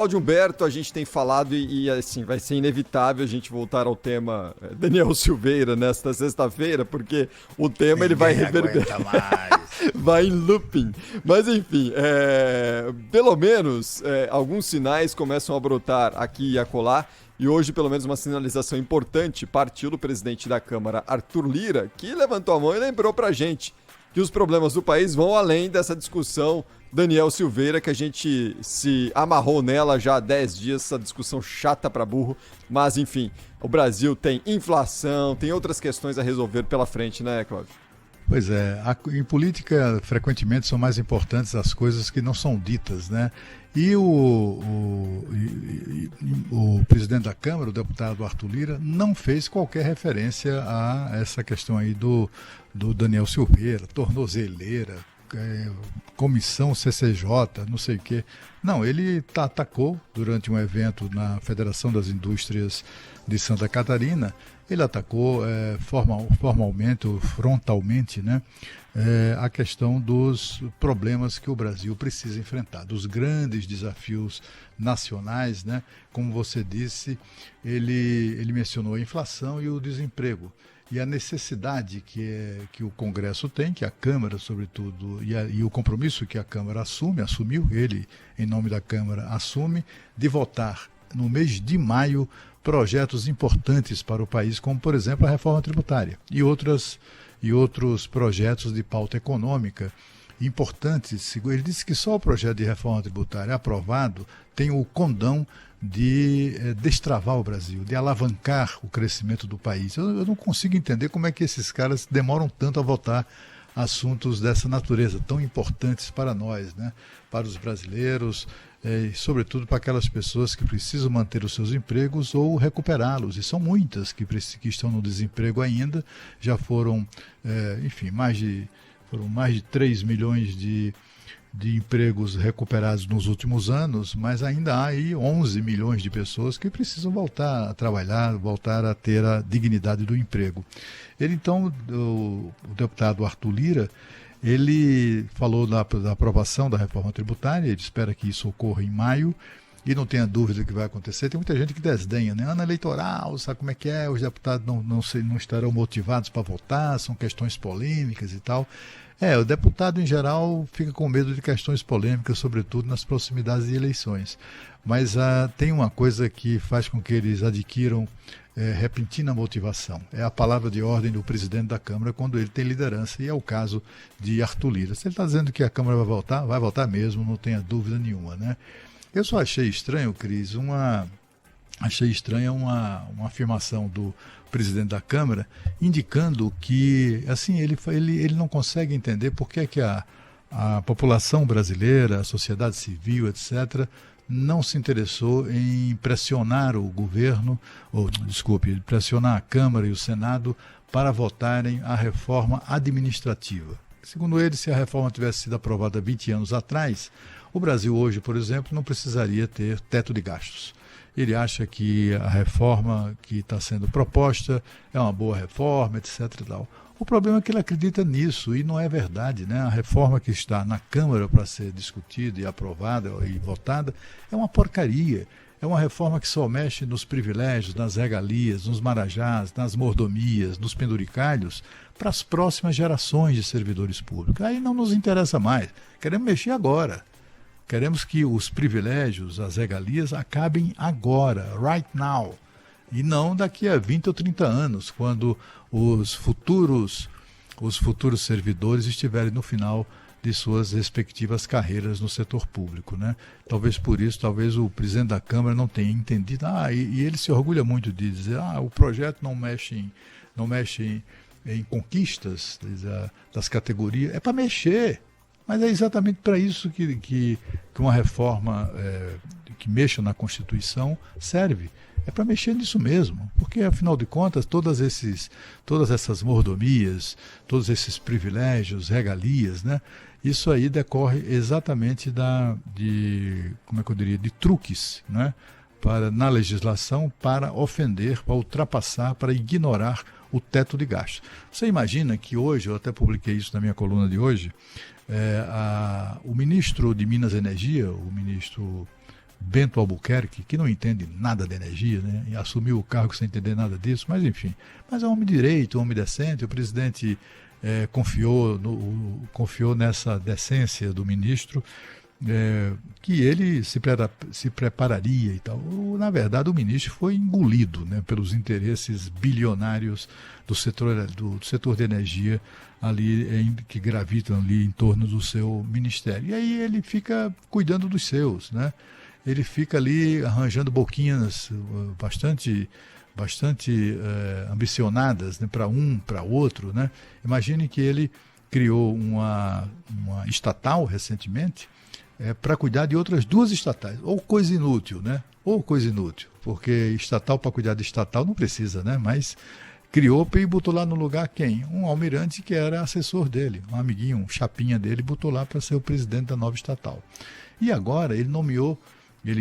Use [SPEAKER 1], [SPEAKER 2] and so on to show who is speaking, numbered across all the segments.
[SPEAKER 1] Cláudio Humberto, a gente tem falado assim, vai ser inevitável a gente voltar ao tema Daniel Silveira nesta sexta-feira, porque o tema ele vai reverberar, vai em looping. Mas enfim, pelo menos alguns sinais começam a brotar aqui e acolá, e hoje pelo menos uma sinalização importante partiu do presidente da Câmara, Arthur Lira, que levantou a mão e lembrou pra gente que os problemas do país vão além dessa discussão Daniel Silveira, que a gente se amarrou nela já há 10 dias, essa discussão chata pra burro, mas enfim, o Brasil tem inflação, tem outras questões a resolver pela frente, né, Cláudio?
[SPEAKER 2] Pois é, em política frequentemente são mais importantes as coisas que não são ditas, né? E o presidente da Câmara, o deputado Arthur Lira, não fez qualquer referência a essa questão aí do Daniel Silveira, tornozeleira, comissão CCJ, não sei o quê. Não, ele atacou durante um evento na Federação das Indústrias de Santa Catarina, ele atacou formalmente, ou frontalmente, né, a questão dos problemas que o Brasil precisa enfrentar, dos grandes desafios nacionais, né? Como você disse, ele mencionou a inflação e o desemprego. E a necessidade que o Congresso tem, que a Câmara, sobretudo, e o compromisso que a Câmara assumiu, ele, em nome da Câmara, assume, de votar no mês de maio projetos importantes para o país, como, por exemplo, a reforma tributária e outros projetos de pauta econômica importantes. Ele disse que só o projeto de reforma tributária aprovado tem o condão de destravar o Brasil, de alavancar o crescimento do país. Eu não consigo entender como é que esses caras demoram tanto a votar assuntos dessa natureza, tão importantes para nós, né? Para os brasileiros, e sobretudo para aquelas pessoas que precisam manter os seus empregos ou recuperá-los. E são muitas que estão no desemprego ainda, já foram, enfim, mais de 3 milhões de empregos recuperados nos últimos anos, mas ainda há aí 11 milhões de pessoas que precisam voltar a trabalhar, voltar a ter a dignidade do emprego. Ele, então, o deputado Arthur Lira, ele falou da aprovação da reforma tributária, ele espera que isso ocorra em maio, e não tenha dúvida que vai acontecer. Tem muita gente que desdenha, né? Ano eleitoral, sabe como é que é? Os deputados não estarão motivados para votar, são questões polêmicas e tal. O deputado, em geral, fica com medo de questões polêmicas, sobretudo nas proximidades de eleições. Mas tem uma coisa que faz com que eles adquiram repentina motivação. É a palavra de ordem do presidente da Câmara quando ele tem liderança, e é o caso de Arthur Lira. Se ele está dizendo que a Câmara vai votar mesmo, não tenha dúvida nenhuma, né? Eu só achei estranho, Cris, uma afirmação do presidente da Câmara indicando que, assim, ele não consegue entender por que é que a população brasileira, a sociedade civil, etc., não se interessou em pressionar o governo, pressionar a Câmara e o Senado para votarem a reforma administrativa. Segundo ele, se a reforma tivesse sido aprovada 20 anos atrás, o Brasil hoje, por exemplo, não precisaria ter teto de gastos. Ele acha que a reforma que está sendo proposta é uma boa reforma, etc. e tal. O problema é que ele acredita nisso, e não é verdade, né? A reforma que está na Câmara para ser discutida e aprovada e votada é uma porcaria. É uma reforma que só mexe nos privilégios, nas regalias, nos marajás, nas mordomias, nos penduricalhos, para as próximas gerações de servidores públicos. Aí não nos interessa mais. Queremos mexer agora. Queremos que os privilégios, as regalias, acabem agora, right now, e não daqui a 20 ou 30 anos, quando os futuros servidores estiverem no final de suas respectivas carreiras no setor público, né? Talvez por isso, talvez o presidente da Câmara não tenha entendido. E ele se orgulha muito de dizer, o projeto não mexe em conquistas das categorias. É para mexer. Mas é exatamente para isso que uma reforma que mexa na Constituição serve. É para mexer nisso mesmo, porque, afinal de contas, todas essas mordomias, todos esses privilégios, regalias, né, isso aí decorre exatamente de truques, né, na legislação para ofender, para ultrapassar, para ignorar o teto de gastos. Você imagina que hoje, eu até publiquei isso na minha coluna de hoje, o ministro de Minas e Energia, o ministro Bento Albuquerque, que não entende nada de energia, né? E assumiu o cargo sem entender nada disso, mas enfim. Mas é um homem de direito, um homem decente, o presidente confiou nessa decência do ministro, que ele se prepararia e tal. Na verdade, o ministro foi engolido, né, pelos interesses bilionários do setor de energia ali, que gravitam ali em torno do seu ministério. E aí ele fica cuidando dos seus, né? Ele fica ali arranjando boquinhas bastante ambicionadas, né, para para outro, né? Imagine que ele criou uma estatal recentemente, para cuidar de outras duas estatais. Ou coisa inútil, né? Ou coisa inútil, porque estatal para cuidar de estatal não precisa, né? Mas criou e botou lá no lugar quem? Um almirante que era assessor dele, um amiguinho, um chapinha dele, botou lá para ser o presidente da nova estatal. E agora ele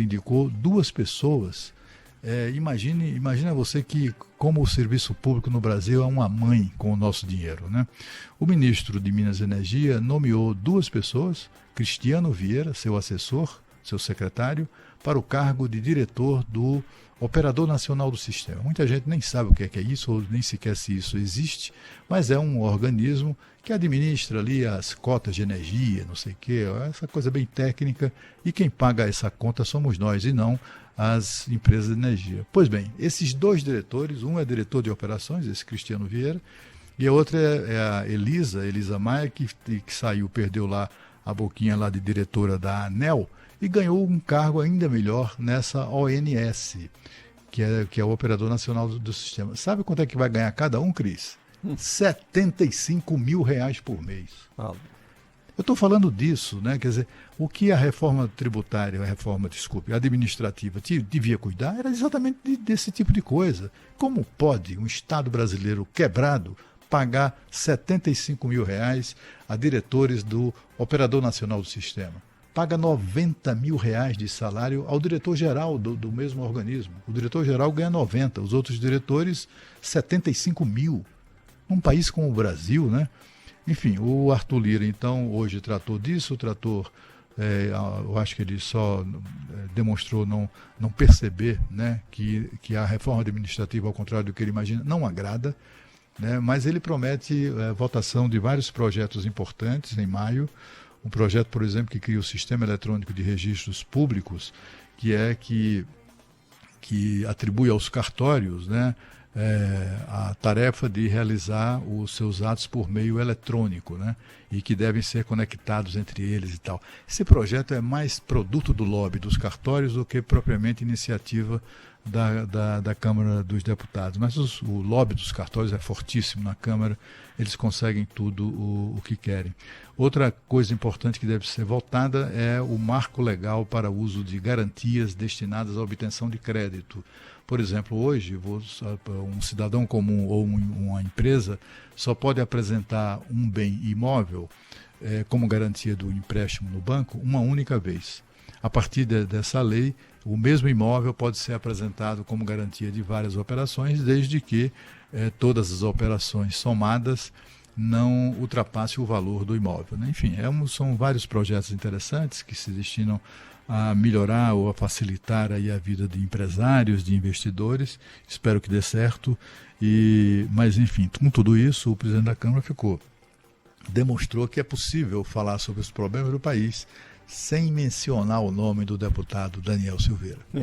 [SPEAKER 2] indicou duas pessoas. Imagina você que, como o serviço público no Brasil é uma mãe com o nosso dinheiro, né? O ministro de Minas e Energia nomeou duas pessoas, Cristiano Vieira, seu assessor, seu secretário, para o cargo de diretor do Operador Nacional do Sistema. Muita gente nem sabe o que é isso, ou nem sequer se isso existe, mas é um organismo que administra ali as cotas de energia, não sei o quê, essa coisa bem técnica, e quem paga essa conta somos nós e não as empresas de energia. Pois bem, esses dois diretores, um é diretor de operações, esse Cristiano Vieira, e a outra é a Elisa Maia, que saiu, perdeu lá a boquinha lá de diretora da ANEEL e ganhou um cargo ainda melhor nessa ONS, que é o Operador Nacional do Sistema. Sabe quanto é que vai ganhar cada um, Cris? R$75 mil por mês. Eu estou falando disso, né? Quer dizer, o que a reforma tributária, administrativa devia cuidar era exatamente desse tipo de coisa. Como pode um Estado brasileiro quebrado pagar R$75 mil a diretores do Operador Nacional do Sistema? Paga R$90 mil de salário ao diretor-geral do mesmo organismo. O diretor-geral ganha 90, os outros diretores 75 mil. Num país como o Brasil, né? Enfim, o Arthur Lira, então, hoje tratou disso, eu acho que ele só demonstrou não perceber, né, que a reforma administrativa, ao contrário do que ele imagina, não agrada, né, mas ele promete votação de vários projetos importantes em maio. Um projeto, por exemplo, que cria o Sistema Eletrônico de Registros Públicos, que atribui aos cartórios, né, a tarefa de realizar os seus atos por meio eletrônico, né, e que devem ser conectados entre eles e tal. Esse projeto é mais produto do lobby dos cartórios do que propriamente iniciativa da Câmara dos Deputados. Mas o lobby dos cartórios é fortíssimo na Câmara, eles conseguem tudo o que querem. Outra coisa importante que deve ser votada é o marco legal para uso de garantias destinadas à obtenção de crédito. Por exemplo, hoje, um cidadão comum ou uma empresa só pode apresentar um bem imóvel como garantia do empréstimo no banco uma única vez. A partir dessa lei, o mesmo imóvel pode ser apresentado como garantia de várias operações, desde que todas as operações somadas não ultrapassem o valor do imóvel, né? Enfim, são vários projetos interessantes que se destinam a melhorar ou a facilitar aí a vida de empresários, de investidores. Espero que dê certo. Mas, enfim, com tudo isso, o presidente da Câmara demonstrou que é possível falar sobre os problemas do país sem mencionar o nome do deputado Daniel Silveira.